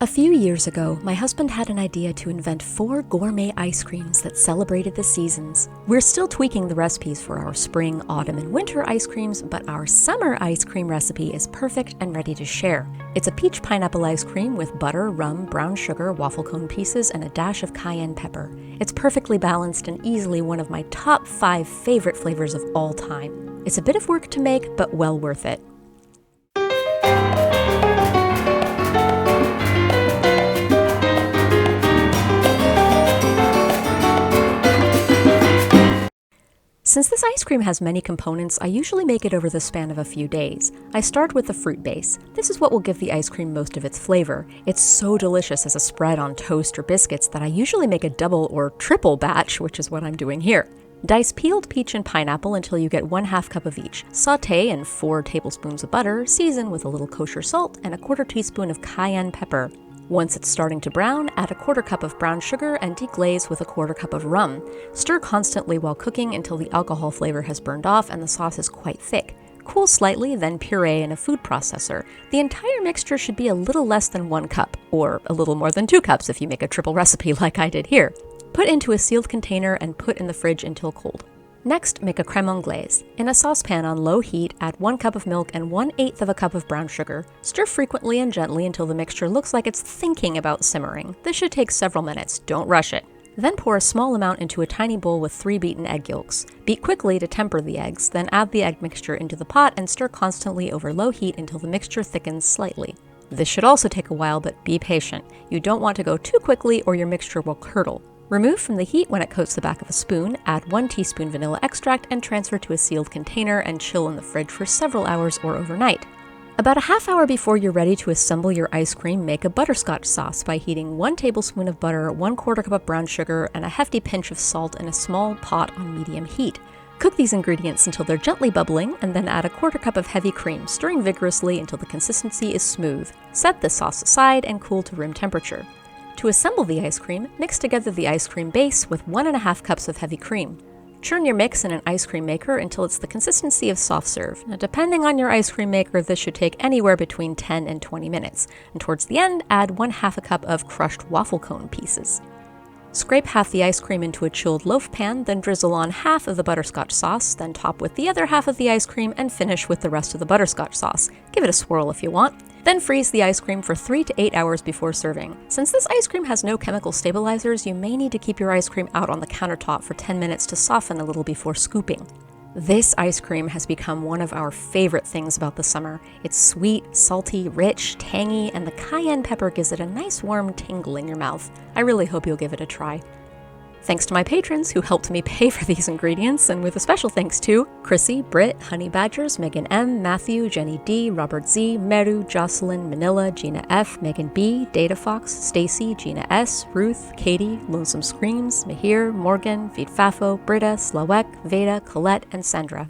A few years ago, my husband had an idea to invent 4 gourmet ice creams that celebrated the seasons. We're still tweaking the recipes for our spring, autumn, and winter ice creams, but our summer ice cream recipe is perfect and ready to share. It's a peach pineapple ice cream with butter, rum, brown sugar, waffle cone pieces, and a dash of cayenne pepper. It's perfectly balanced and easily one of my top 5 favorite flavors of all time. It's a bit of work to make, but well worth it. Since this ice cream has many components, I usually make it over the span of a few days. I start with the fruit base. This is what will give the ice cream most of its flavor. It's so delicious as a spread on toast or biscuits that I usually make a double or triple batch, which is what I'm doing here. Dice peeled peach and pineapple until you get 1/2 cup of each. Sautee in 4 tablespoons of butter, season with a little kosher salt and a 1/4 teaspoon of cayenne pepper. Once it's starting to brown, add a 1/4 cup of brown sugar and deglaze with a 1/4 cup of rum. Stir constantly while cooking until the alcohol flavor has burned off and the sauce is quite thick. Cool slightly, then puree in a food processor. The entire mixture should be a little less than 1 cup, or a little more than 2 cups if you make a triple recipe like I did here. Put into a sealed container and put in the fridge until cold. Next, make a Cremon Glaze. In a saucepan on low heat, add 1 cup of milk and 1/8 of a cup of brown sugar. Stir frequently and gently until the mixture looks like it's thinking about simmering. This should take several minutes, don't rush it. Then pour a small amount into a tiny bowl with 3 beaten egg yolks. Beat quickly to temper the eggs, then add the egg mixture into the pot and stir constantly over low heat until the mixture thickens slightly. This should also take a while, but be patient. You don't want to go too quickly or your mixture will curdle. Remove from the heat when it coats the back of a spoon, add 1 teaspoon vanilla extract and transfer to a sealed container and chill in the fridge for several hours or overnight. About a half hour before you're ready to assemble your ice cream, make a butterscotch sauce by heating 1 tablespoon of butter, 1/4 cup of brown sugar, and a hefty pinch of salt in a small pot on medium heat. Cook these ingredients until they're gently bubbling, and then add a 1/4 cup of heavy cream, stirring vigorously until the consistency is smooth. Set the sauce aside and cool to room temperature. To assemble the ice cream, mix together the ice cream base with 1½ cups of heavy cream. Churn your mix in an ice cream maker until it's the consistency of soft serve. Now, depending on your ice cream maker, this should take anywhere between 10 and 20 minutes. And towards the end, add 1/2 cup of crushed waffle cone pieces. Scrape half the ice cream into a chilled loaf pan, then drizzle on half of the butterscotch sauce, then top with the other half of the ice cream and finish with the rest of the butterscotch sauce. Give it a swirl if you want. Then freeze the ice cream for 3 to 8 hours before serving. Since this ice cream has no chemical stabilizers, you may need to keep your ice cream out on the countertop for 10 minutes to soften a little before scooping. This ice cream has become one of our favorite things about the summer. It's sweet, salty, rich, tangy, and the cayenne pepper gives it a nice warm tingle in your mouth. I really hope you'll give it a try. Thanks to my patrons who helped me pay for these ingredients, and with a special thanks to Chrissy, Britt, Honey Badgers, Megan M, Matthew, Jenny D, Robert Z, Meru, Jocelyn, Manila, Gina F, Megan B, Data Fox, Stacy, Gina S, Ruth, Katie, Lonesome Screams, Mahir, Morgan, Feed Fafo, Britta, Slawek, Veda, Colette, and Sandra.